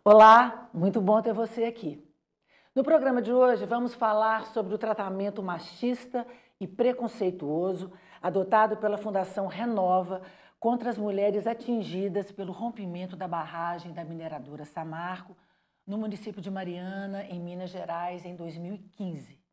Olá, muito bom ter você aqui. No programa de hoje, vamos falar sobre o tratamento machista e preconceituoso adotado pela Fundação Renova contra as mulheres atingidas pelo rompimento da barragem da mineradora Samarco, no município de Mariana, em Minas Gerais, em 2015.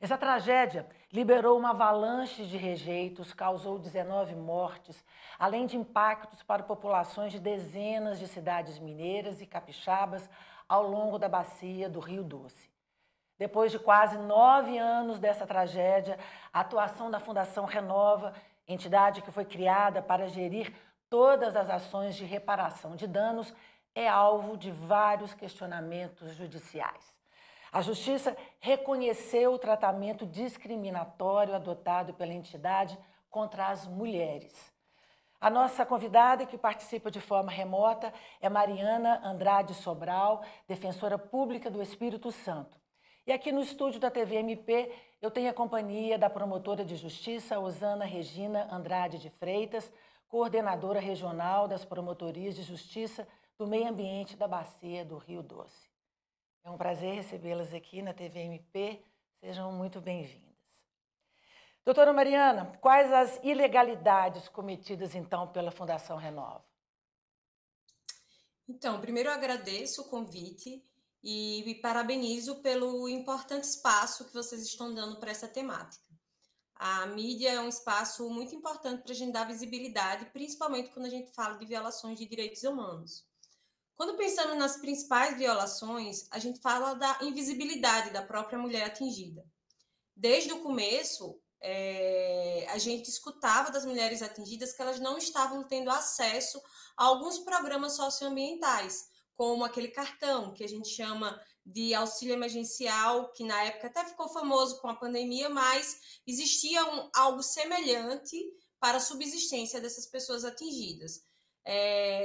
Essa tragédia liberou uma avalanche de rejeitos, causou 19 mortes, além de impactos para populações de dezenas de cidades mineiras e capixabas ao longo da bacia do Rio Doce. Depois de quase 9 anos dessa tragédia, a atuação da Fundação Renova, entidade que foi criada para gerir todas as ações de reparação de danos, é alvo de vários questionamentos judiciais. A Justiça reconheceu o tratamento discriminatório adotado pela entidade contra as mulheres. A nossa convidada, que participa de forma remota, é Mariana Andrade Sobral, defensora pública do Espírito Santo. E aqui no estúdio da TV MP, eu tenho a companhia da promotora de justiça, Osana Regina Andrade de Freitas, coordenadora regional das promotorias de justiça do meio ambiente da Bacia do Rio Doce. É um prazer recebê-las aqui na TV MP. Sejam muito bem-vindas. Doutora Mariana, quais as ilegalidades cometidas, então, pela Fundação Renova? Então, primeiro eu agradeço o convite e me parabenizo pelo importante espaço que vocês estão dando para essa temática. A mídia é um espaço muito importante para a gente dar visibilidade, principalmente quando a gente fala de violações de direitos humanos. Quando pensamos nas principais violações, a gente fala da invisibilidade da própria mulher atingida. Desde o começo, a gente escutava das mulheres atingidas que elas não estavam tendo acesso a alguns programas socioambientais, como aquele cartão que a gente chama de auxílio emergencial, que na época até ficou famoso com a pandemia, mas existia algo semelhante para a subsistência dessas pessoas atingidas.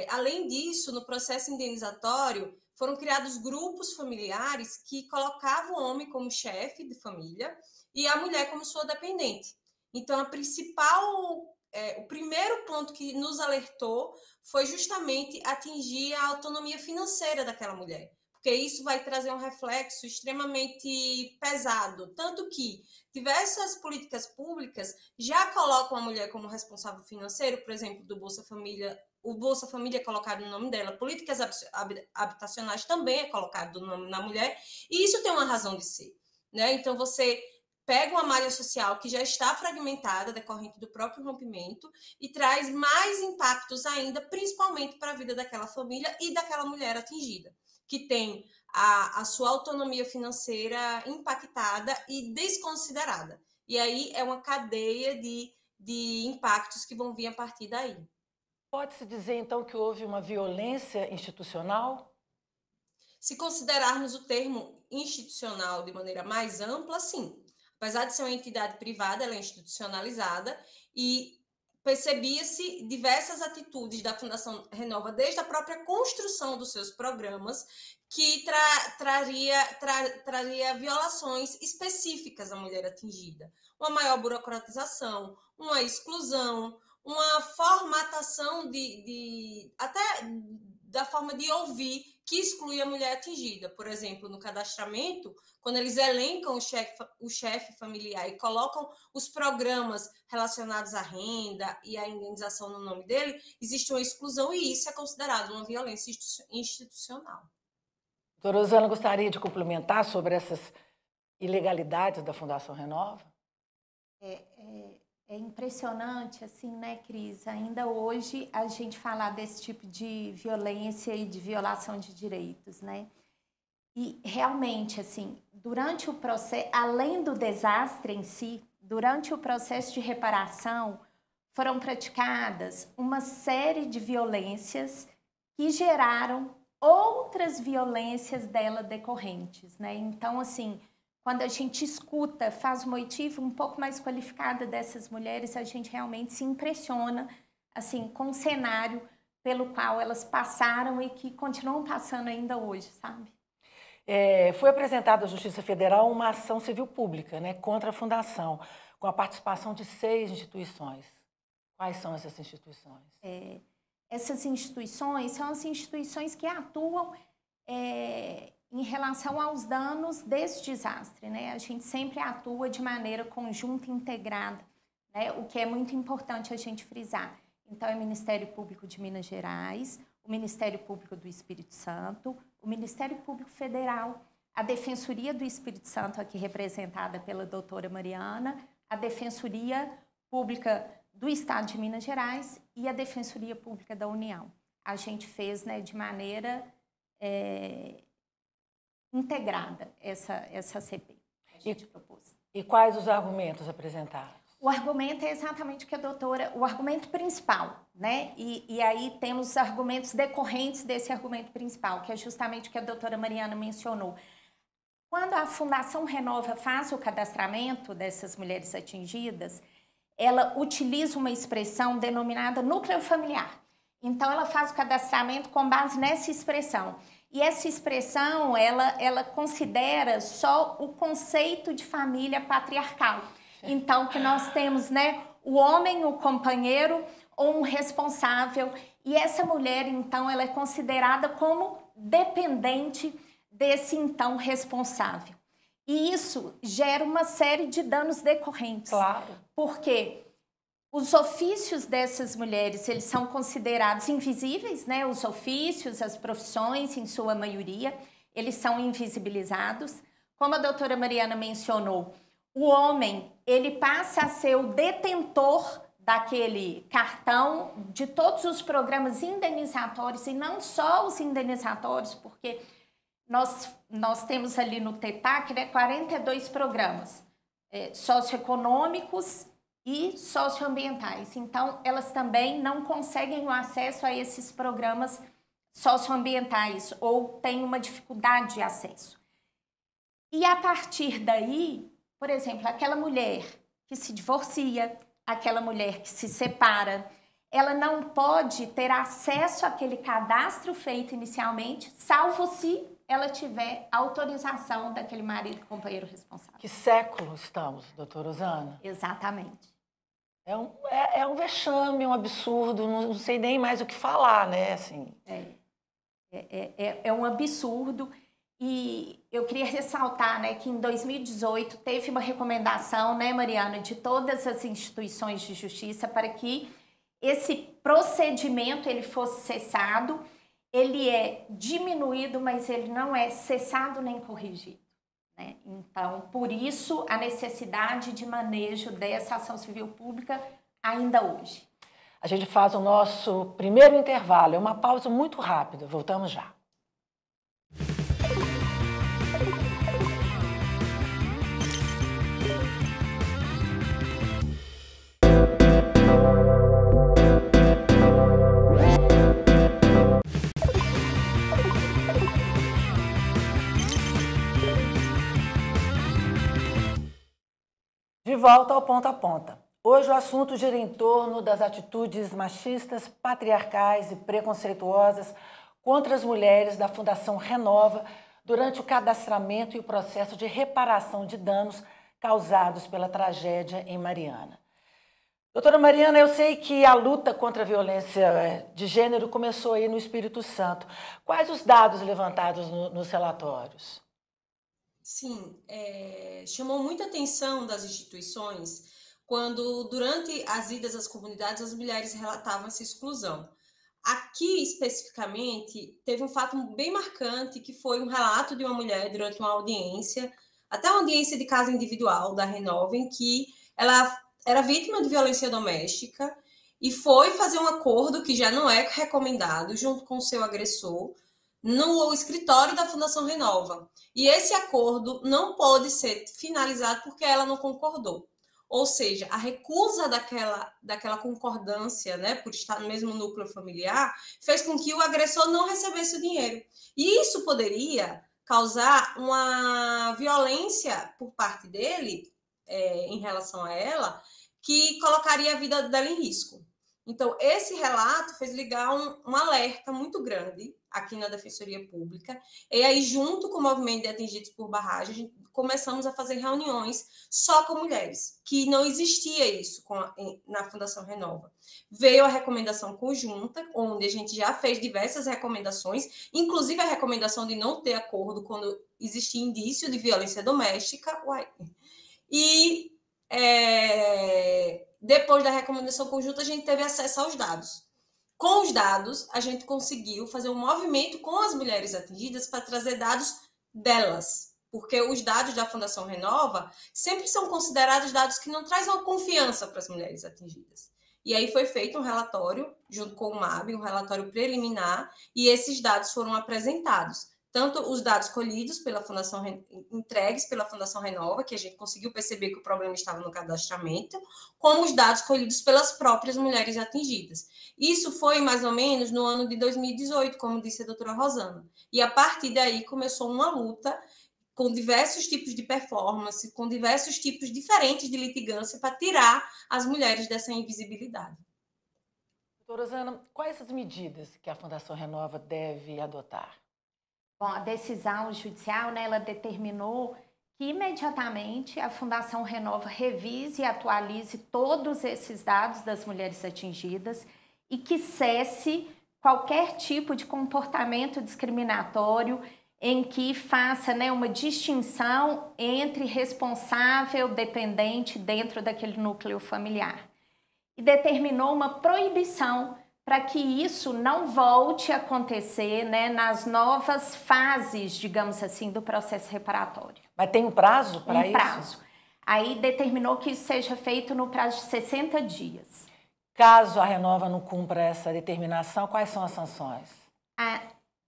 Além disso, no processo indenizatório, foram criados grupos familiares que colocavam o homem como chefe de família e a mulher como sua dependente. Então, o primeiro ponto que nos alertou foi justamente atingir a autonomia financeira daquela mulher, porque isso vai trazer um reflexo extremamente pesado, tanto que diversas políticas públicas já colocam a mulher como responsável financeiro, por exemplo, do Bolsa Família. O Bolsa Família é colocado no nome dela, políticas habitacionais também é colocado no nome da mulher, e isso tem uma razão de ser, né? Então, você pega uma malha social que já está fragmentada, decorrente do próprio rompimento, e traz mais impactos ainda, principalmente para a vida daquela família e daquela mulher atingida, que tem a sua autonomia financeira impactada e desconsiderada. E aí é uma cadeia de impactos que vão vir a partir daí. Pode-se dizer, então, que houve uma violência institucional? Se considerarmos o termo institucional de maneira mais ampla, sim. Apesar de ser uma entidade privada, ela é institucionalizada e percebia-se diversas atitudes da Fundação Renova, desde a própria construção dos seus programas, que traria violações específicas à mulher atingida. Uma maior burocratização, uma exclusão, uma formatação até da forma de ouvir que exclui a mulher atingida. Por exemplo, no cadastramento, quando eles elencam o chefe familiar e colocam os programas relacionados à renda e à indenização no nome dele, existe uma exclusão e isso é considerado uma violência institucional. Doutora Osana, gostaria de complementar sobre essas ilegalidades da Fundação Renova? É impressionante, assim, né, Cris? Ainda hoje a gente falar desse tipo de violência e de violação de direitos, né? E realmente, assim, durante o processo, além do desastre em si, durante o processo de reparação, foram praticadas uma série de violências que geraram outras violências dela decorrentes, né? Então, assim, quando a gente escuta, faz uma oitiva um pouco mais qualificada dessas mulheres, a gente realmente se impressiona, assim, com o cenário pelo qual elas passaram e que continuam passando ainda hoje, sabe? Foi apresentada à Justiça Federal uma ação civil pública, né, contra a Fundação, com a participação de 6 instituições. Quais são essas instituições? Essas instituições são as instituições que atuam em relação aos danos desse desastre, né? A gente sempre atua de maneira conjunta e integrada, né? O que é muito importante a gente frisar. Então, é o Ministério Público de Minas Gerais, o Ministério Público do Espírito Santo, o Ministério Público Federal, a Defensoria do Espírito Santo, aqui representada pela doutora Mariana, a Defensoria Pública do Estado de Minas Gerais e a Defensoria Pública da União. A gente fez, né, de maneira integrada essa CPI que a gente propôs. E quais os argumentos apresentados? O argumento é exatamente o que a doutora... O argumento principal, né? E aí temos argumentos decorrentes desse argumento principal, que é justamente o que a doutora Mariana mencionou. Quando a Fundação Renova faz o cadastramento dessas mulheres atingidas, ela utiliza uma expressão denominada núcleo familiar. Então, ela faz o cadastramento com base nessa expressão. E essa expressão, ela considera só o conceito de família patriarcal. Então, que nós temos, né, o homem, o companheiro ou um responsável. E essa mulher, então, ela é considerada como dependente desse, então, responsável. E isso gera uma série de danos decorrentes. Claro. Porque os ofícios dessas mulheres, eles são considerados invisíveis, né? Os ofícios, as profissões, em sua maioria, eles são invisibilizados. Como a doutora Mariana mencionou, o homem, ele passa a ser o detentor daquele cartão de todos os programas indenizatórios, e não só os indenizatórios, porque nós temos ali no TETAC, né, 42 programas socioeconômicos e socioambientais. Então, elas também não conseguem o acesso a esses programas socioambientais ou têm uma dificuldade de acesso. E a partir daí, por exemplo, aquela mulher que se divorcia, aquela mulher que se separa, ela não pode ter acesso àquele cadastro feito inicialmente, salvo se ela tiver autorização daquele marido, companheiro responsável. Que século estamos, doutora Osana? Exatamente. É um vexame, um absurdo, não sei nem mais o que falar, né? Assim. É um absurdo. E eu queria ressaltar, né, que em 2018 teve uma recomendação, né, Mariana, de todas as instituições de justiça para que esse procedimento ele fosse cessado. Ele é diminuído, mas ele não é cessado nem corrigido, né? Então, por isso, a necessidade de manejo dessa ação civil pública ainda hoje. A gente faz o nosso primeiro intervalo, é uma pausa muito rápida, voltamos já. De volta ao Ponta a Ponta. Hoje o assunto gira em torno das atitudes machistas, patriarcais e preconceituosas contra as mulheres da Fundação Renova durante o cadastramento e o processo de reparação de danos causados pela tragédia em Mariana. Doutora Mariana, eu sei que a luta contra a violência de gênero começou aí no Espírito Santo. Quais os dados levantados nos relatórios? Sim, chamou muita atenção das instituições quando, durante as idas às comunidades, as mulheres relatavam essa exclusão. Aqui, especificamente, teve um fato bem marcante, que foi um relato de uma mulher durante uma audiência, até uma audiência de caso individual da Renova, em que ela era vítima de violência doméstica e foi fazer um acordo, que já não é recomendado, junto com o seu agressor, no escritório da Fundação Renova. E esse acordo não pode ser finalizado porque ela não concordou. Ou seja, a recusa daquela concordância, né, por estar no mesmo núcleo familiar, fez com que o agressor não recebesse o dinheiro. E isso poderia causar uma violência por parte dele, em relação a ela, que colocaria a vida dela em risco. Então, esse relato fez ligar um alerta muito grande aqui na Defensoria Pública. E aí, junto com o movimento de atingidos por barragem, começamos a fazer reuniões só com mulheres, que não existia isso na Fundação Renova. Veio a recomendação conjunta, onde a gente já fez diversas recomendações, inclusive a recomendação de não ter acordo quando existia indício de violência doméstica. E depois da recomendação conjunta, a gente teve acesso aos dados. Com os dados, a gente conseguiu fazer um movimento com as mulheres atingidas para trazer dados delas, porque os dados da Fundação Renova sempre são considerados dados que não trazem uma confiança para as mulheres atingidas. E aí foi feito um relatório, junto com o MAB, um relatório preliminar, e esses dados foram apresentados. Tanto os dados colhidos pela Fundação, entregues pela Fundação Renova, que a gente conseguiu perceber que o problema estava no cadastramento, como os dados colhidos pelas próprias mulheres atingidas. Isso foi mais ou menos no ano de 2018, como disse a doutora Rosana. E a partir daí começou uma luta com diversos tipos de performance, com diversos tipos diferentes de litigância para tirar as mulheres dessa invisibilidade. Doutora Rosana, quais as medidas que a Fundação Renova deve adotar? Bom, a decisão judicial, né, ela determinou que imediatamente a Fundação Renova revise e atualize todos esses dados das mulheres atingidas e que cesse qualquer tipo de comportamento discriminatório em que faça, né, uma distinção entre responsável, dependente dentro daquele núcleo familiar. E determinou uma proibição para que isso não volte a acontecer, né, nas novas fases, digamos assim, do processo reparatório. Mas tem um prazo para isso? Um prazo. Aí determinou que isso seja feito no prazo de 60 dias. Caso a Renova não cumpra essa determinação, quais são as sanções?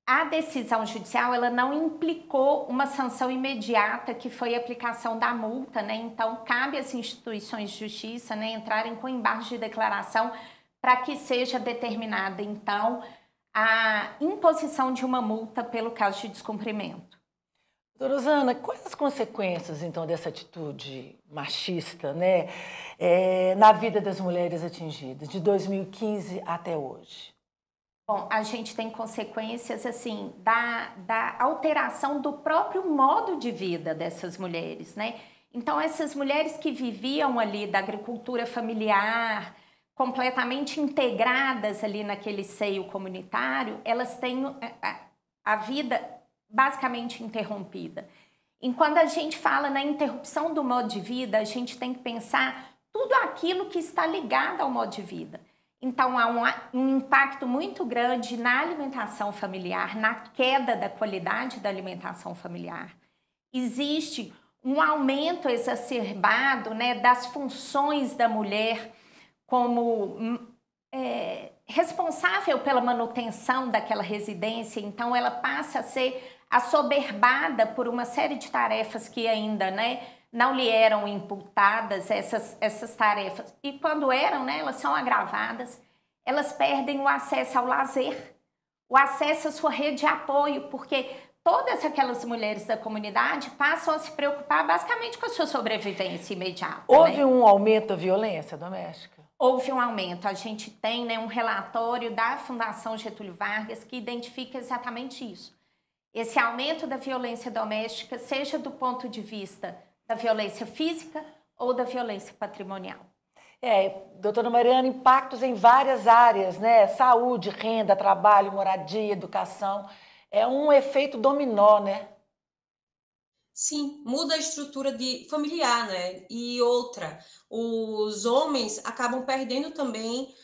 A decisão judicial, ela não implicou uma sanção imediata, que foi a aplicação da multa, né? Então, cabe às instituições de justiça, né, entrarem com embargo de declaração para que seja determinada, então, a imposição de uma multa pelo caso de descumprimento. Doutora Rosana, quais as consequências, então, dessa atitude machista, né, na vida das mulheres atingidas, de 2015 até hoje? Bom, a gente tem consequências, assim, da alteração do próprio modo de vida dessas mulheres, né? Então, essas mulheres que viviam ali da agricultura familiar, completamente integradas ali naquele seio comunitário, elas têm a vida basicamente interrompida. E quando a gente fala na interrupção do modo de vida, a gente tem que pensar tudo aquilo que está ligado ao modo de vida. Então, há um impacto muito grande na alimentação familiar, na queda da qualidade da alimentação familiar. Existe um aumento exacerbado, né, das funções da mulher como responsável pela manutenção daquela residência. Então, ela passa a ser assoberbada por uma série de tarefas que ainda, né, não lhe eram imputadas, essas tarefas. E quando eram, né, elas são agravadas, elas perdem o acesso ao lazer, o acesso à sua rede de apoio, porque todas aquelas mulheres da comunidade passam a se preocupar basicamente com a sua sobrevivência imediata. Houve um aumento da violência doméstica? Houve um aumento. A gente tem, né, um relatório da Fundação Getúlio Vargas que identifica exatamente isso. Esse aumento da violência doméstica, seja do ponto de vista da violência física ou da violência patrimonial. Doutora Mariana, impactos em várias áreas, né? Saúde, renda, trabalho, moradia, educação. É um efeito dominó, né? Sim, muda a estrutura familiar, né? E outra, os homens acabam perdendo também,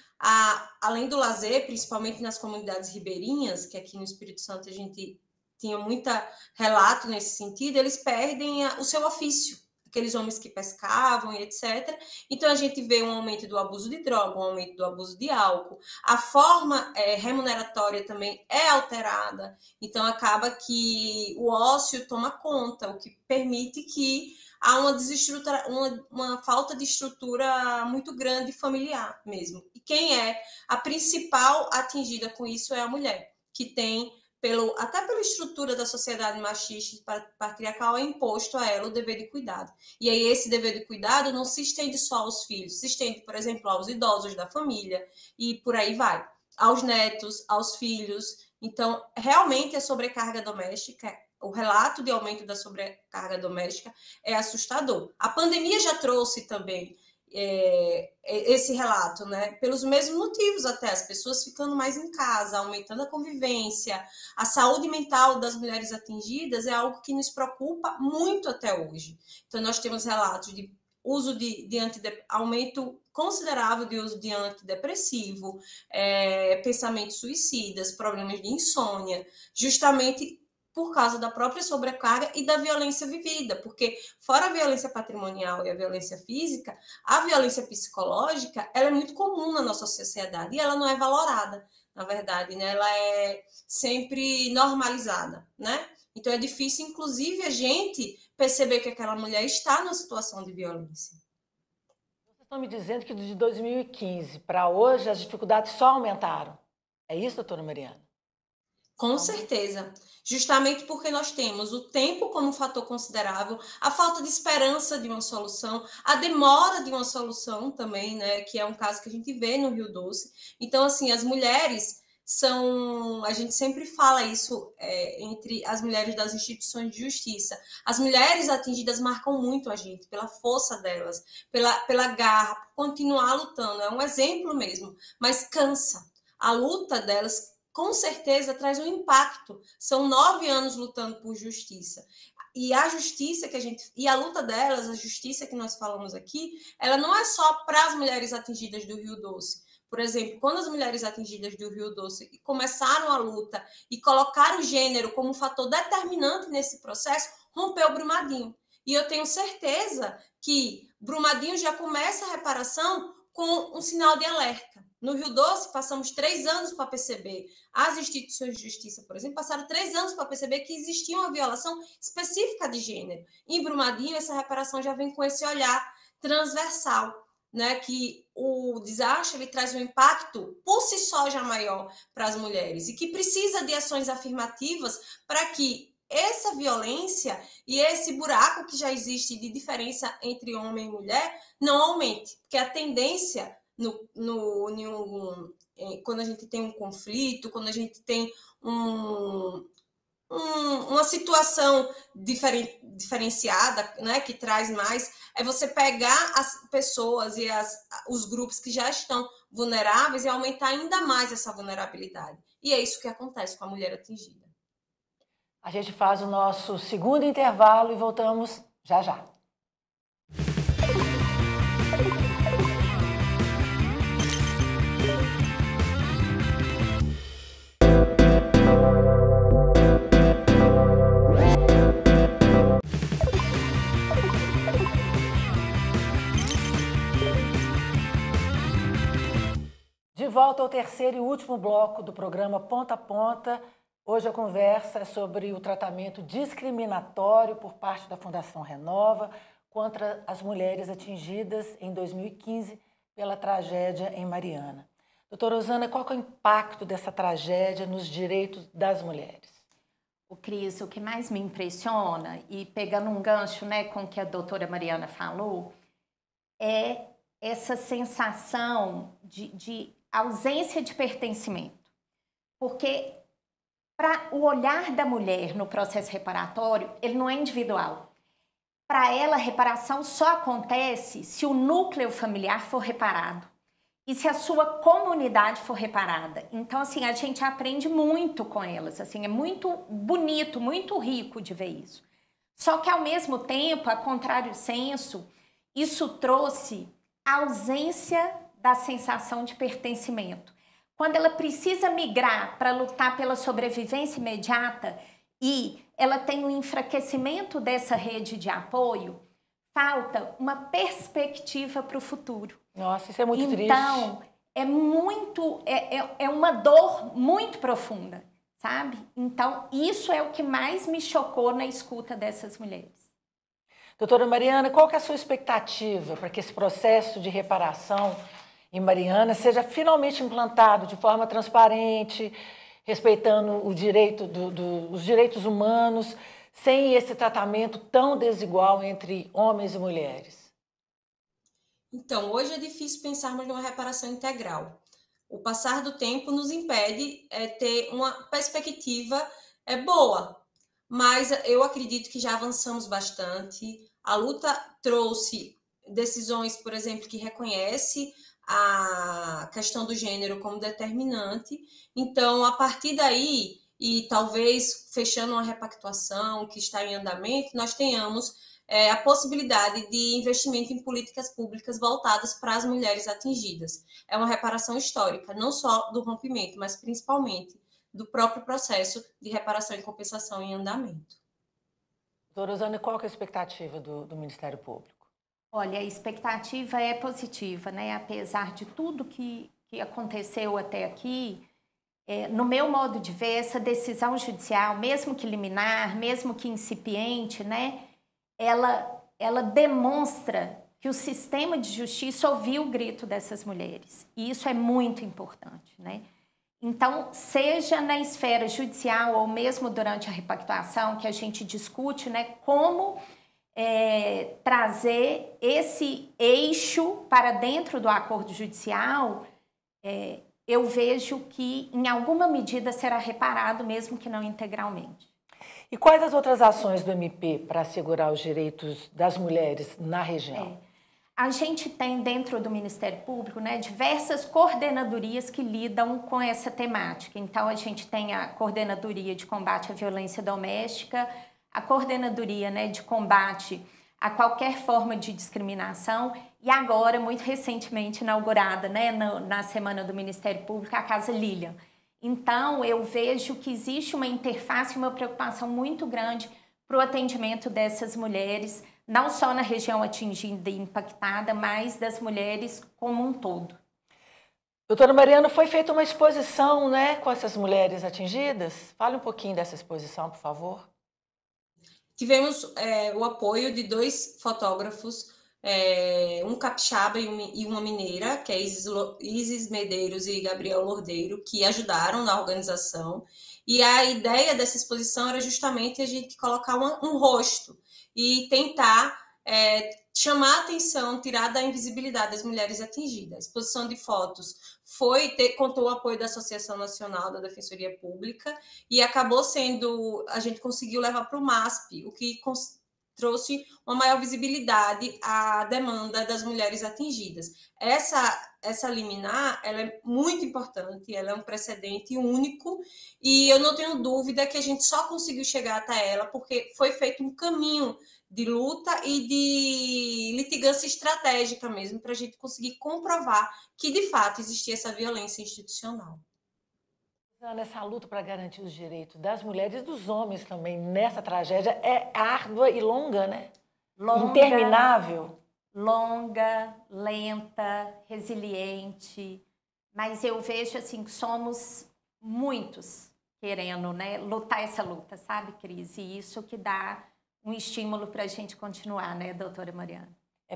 além do lazer, principalmente nas comunidades ribeirinhas, que aqui no Espírito Santo a gente tinha muito relato nesse sentido, eles perdem o seu ofício, aqueles homens que pescavam e etc. Então, a gente vê um aumento do abuso de droga, um aumento do abuso de álcool. A forma remuneratória também é alterada. Então, acaba que o ócio toma conta, o que permite que há uma falta de estrutura muito grande familiar mesmo. E quem é a principal atingida com isso é a mulher, que tem até pela estrutura da sociedade machista patriarcal, é imposto a ela o dever de cuidado. E aí esse dever de cuidado não se estende só aos filhos, se estende, por exemplo, aos idosos da família e por aí vai, aos netos, aos filhos. Então, realmente a sobrecarga doméstica, o relato de aumento da sobrecarga doméstica é assustador. A pandemia já trouxe também esse relato, né? Pelos mesmos motivos até, as pessoas ficando mais em casa, aumentando a convivência, a saúde mental das mulheres atingidas é algo que nos preocupa muito até hoje. Então, nós temos relatos de uso aumento considerável de uso de antidepressivo, pensamentos suicidas, problemas de insônia, justamente por causa da própria sobrecarga e da violência vivida, porque fora a violência patrimonial e a violência física, a violência psicológica, ela é muito comum na nossa sociedade e ela não é valorada, na verdade, né? Ela é sempre normalizada, né? Então é difícil, inclusive, a gente perceber que aquela mulher está numa situação de violência. Vocês estão me dizendo que de 2015 para hoje as dificuldades só aumentaram. É isso, doutora Mariana? Com certeza. Justamente porque nós temos o tempo como um fator considerável, a falta de esperança de uma solução, a demora de uma solução também, né? Que é um caso que a gente vê no Rio Doce. Então, assim, as mulheres são... A gente sempre fala isso entre as mulheres das instituições de justiça. As mulheres atingidas marcam muito a gente, pela força delas, pela garra, por continuar lutando. É um exemplo mesmo, mas cansa. A luta delas com certeza traz um impacto. São 9 anos lutando por justiça. E a justiça e a luta delas, a justiça que nós falamos aqui, ela não é só para as mulheres atingidas do Rio Doce. Por exemplo, quando as mulheres atingidas do Rio Doce começaram a luta e colocaram o gênero como um fator determinante nesse processo, rompeu Brumadinho. E eu tenho certeza que Brumadinho já começa a reparação com um sinal de alerta. No Rio Doce, passamos 3 anos para perceber. As instituições de justiça, por exemplo, passaram 3 anos para perceber que existia uma violação específica de gênero. Em Brumadinho, essa reparação já vem com esse olhar transversal, né? Que o desastre ele traz um impacto por si só já maior para as mulheres e que precisa de ações afirmativas para que essa violência e esse buraco que já existe de diferença entre homem e mulher não aumente, porque a tendência quando a gente tem um conflito, quando a gente tem uma situação diferenciada, né, que traz mais, é você pegar as pessoas e os grupos que já estão vulneráveis e aumentar ainda mais essa vulnerabilidade. E é isso que acontece com a mulher atingida. A gente faz o nosso segundo intervalo e voltamos já já. De volta ao terceiro e último bloco do programa Ponta a Ponta. Hoje a conversa é sobre o tratamento discriminatório por parte da Fundação Renova contra as mulheres atingidas em 2015 pela tragédia em Mariana. Doutora Osana, qual que é o impacto dessa tragédia nos direitos das mulheres? Cris, o que mais me impressiona, e pegando um gancho, né, com o que a doutora Mariana falou, é essa sensação de ausência de pertencimento. Porque para o olhar da mulher no processo reparatório, ele não é individual. Para ela, a reparação só acontece se o núcleo familiar for reparado e se a sua comunidade for reparada. Então, assim, a gente aprende muito com elas, assim, é muito bonito, muito rico de ver isso. Só que, ao mesmo tempo, a contrário senso, isso trouxe a ausência da sensação de pertencimento. Quando ela precisa migrar para lutar pela sobrevivência imediata e ela tem um enfraquecimento dessa rede de apoio, falta uma perspectiva para o futuro. Nossa, isso é muito triste. Então, é uma dor muito profunda, sabe? Então, isso é o que mais me chocou na escuta dessas mulheres. Doutora Mariana, qual que é a sua expectativa para que esse processo de reparação em Mariana seja finalmente implantado de forma transparente, respeitando o direito os direitos humanos, sem esse tratamento tão desigual entre homens e mulheres? Então, hoje é difícil pensarmos numa reparação integral. O passar do tempo nos impede ter uma perspectiva boa, mas eu acredito que já avançamos bastante. A luta trouxe decisões, por exemplo, que reconhece a questão do gênero como determinante. Então, a partir daí, e talvez fechando uma repactuação que está em andamento, nós tenhamos a possibilidade de investimento em políticas públicas voltadas para as mulheres atingidas. É uma reparação histórica, não só do rompimento, mas principalmente do próprio processo de reparação e compensação em andamento. Doutora Rosane, qual que é a expectativa do Ministério Público? Olha, a expectativa é positiva, né? Apesar de tudo que aconteceu até aqui, no meu modo de ver, essa decisão judicial, mesmo que liminar, mesmo que incipiente, né? Ela demonstra que o sistema de justiça ouviu o grito dessas mulheres. E isso é muito importante, né? Então, seja na esfera judicial ou mesmo durante a repactuação, que a gente discute, né, como trazer esse eixo para dentro do acordo judicial, eu vejo que, em alguma medida, será reparado, mesmo que não integralmente. E quais as outras ações do MP para assegurar os direitos das mulheres na região? A gente tem dentro do Ministério Público, né, diversas coordenadorias que lidam com essa temática. Então, a gente tem a Coordenadoria de Combate à Violência Doméstica, a Coordenadoria, né, de Combate a qualquer forma de discriminação e agora, muito recentemente inaugurada, né, na Semana do Ministério Público, a Casa Lilian. Então, eu vejo que existe uma interface e uma preocupação muito grande para o atendimento dessas mulheres, não só na região atingida e impactada, mas das mulheres como um todo. Doutora Mariana, foi feita uma exposição, né, com essas mulheres atingidas? Fale um pouquinho dessa exposição, por favor. Tivemos o apoio de 2 fotógrafos, um capixaba e uma mineira, que é Isis Medeiros e Gabriel Lordeiro, que ajudaram na organização. E a ideia dessa exposição era justamente a gente colocar um rosto e tentar chamar a atenção, tirar da invisibilidade das mulheres atingidas. A exposição de fotos contou o apoio da Associação Nacional da Defensoria Pública e acabou sendo, a gente conseguiu levar para o MASP, o que trouxe uma maior visibilidade à demanda das mulheres atingidas. Essa liminar, ela é muito importante, ela é um precedente único e eu não tenho dúvida que a gente só conseguiu chegar até ela porque foi feito um caminho de luta e de litigância estratégica mesmo, para a gente conseguir comprovar que, de fato, existia essa violência institucional. Essa luta para garantir os direitos das mulheres e dos homens também nessa tragédia é árdua e longa, né? Interminável. Longa, lenta, resiliente, mas eu vejo assim que somos muitos querendo, né, lutar essa luta, sabe, Cris? E isso que dá um estímulo para a gente continuar, né, doutora Mariana?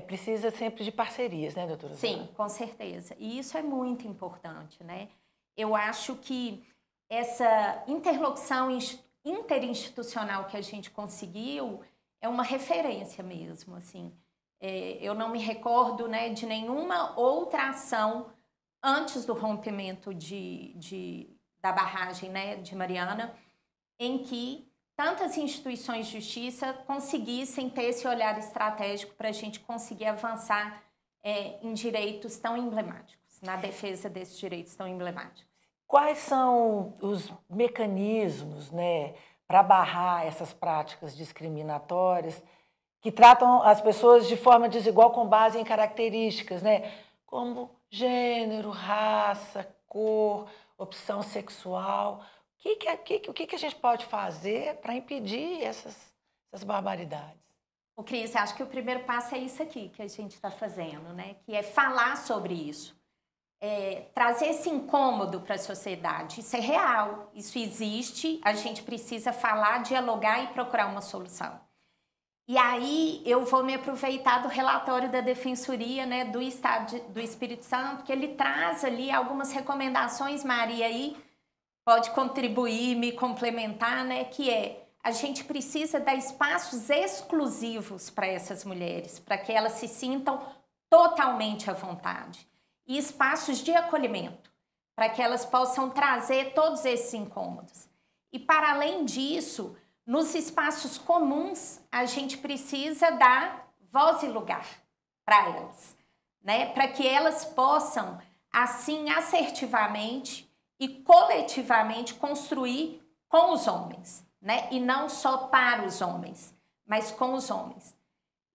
Precisa sempre de parcerias, né, doutora? Sim, com certeza. E isso é muito importante, né? Eu acho que essa interlocução interinstitucional que a gente conseguiu é uma referência mesmo, assim. Eu não me recordo, né, de nenhuma outra ação antes do rompimento da barragem, né, de Mariana, em que tantas instituições de justiça conseguissem ter esse olhar estratégico para a gente conseguir avançar em direitos tão emblemáticos, na defesa desses direitos tão emblemáticos. Quais são os mecanismos, né, para barrar essas práticas discriminatórias que tratam as pessoas de forma desigual com base em características, né, como gênero, raça, cor, opção sexual? O que a gente pode fazer para impedir essas barbaridades? Cris, acho que o primeiro passo é isso aqui que a gente está fazendo, né? Que é falar sobre isso. Trazer esse incômodo para a sociedade. Isso é real, isso existe, a gente precisa falar, dialogar e procurar uma solução. E aí eu vou me aproveitar do relatório da Defensoria, né, do Estado do Espírito Santo, que ele traz ali algumas recomendações, Maria, aí, pode contribuir, me complementar, né? Que é, a gente precisa dar espaços exclusivos para essas mulheres, para que elas se sintam totalmente à vontade. E espaços de acolhimento, para que elas possam trazer todos esses incômodos. E para além disso, nos espaços comuns, a gente precisa dar voz e lugar para elas, né? Para que elas possam, assim, assertivamente e coletivamente construir com os homens, né? E não só para os homens, mas com os homens.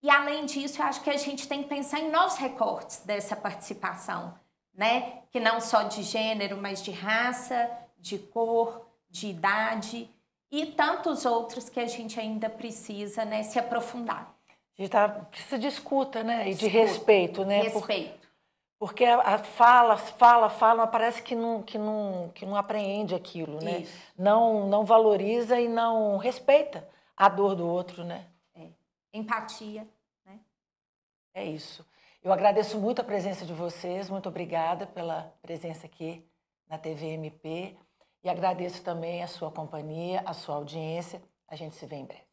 E além disso, eu acho que a gente tem que pensar em novos recortes dessa participação, né? Que não só de gênero, mas de raça, de cor, de idade e tantos outros que a gente ainda precisa, né, se aprofundar. A gente precisa de escuta, né? E de respeito, né? Respeito. Porque a fala, mas parece que não apreende aquilo, né? Isso. Não valoriza e não respeita a dor do outro, né? Empatia, né? É isso. Eu agradeço muito a presença de vocês, muito obrigada pela presença aqui na TV MP e agradeço também a sua companhia, a sua audiência. A gente se vê em breve.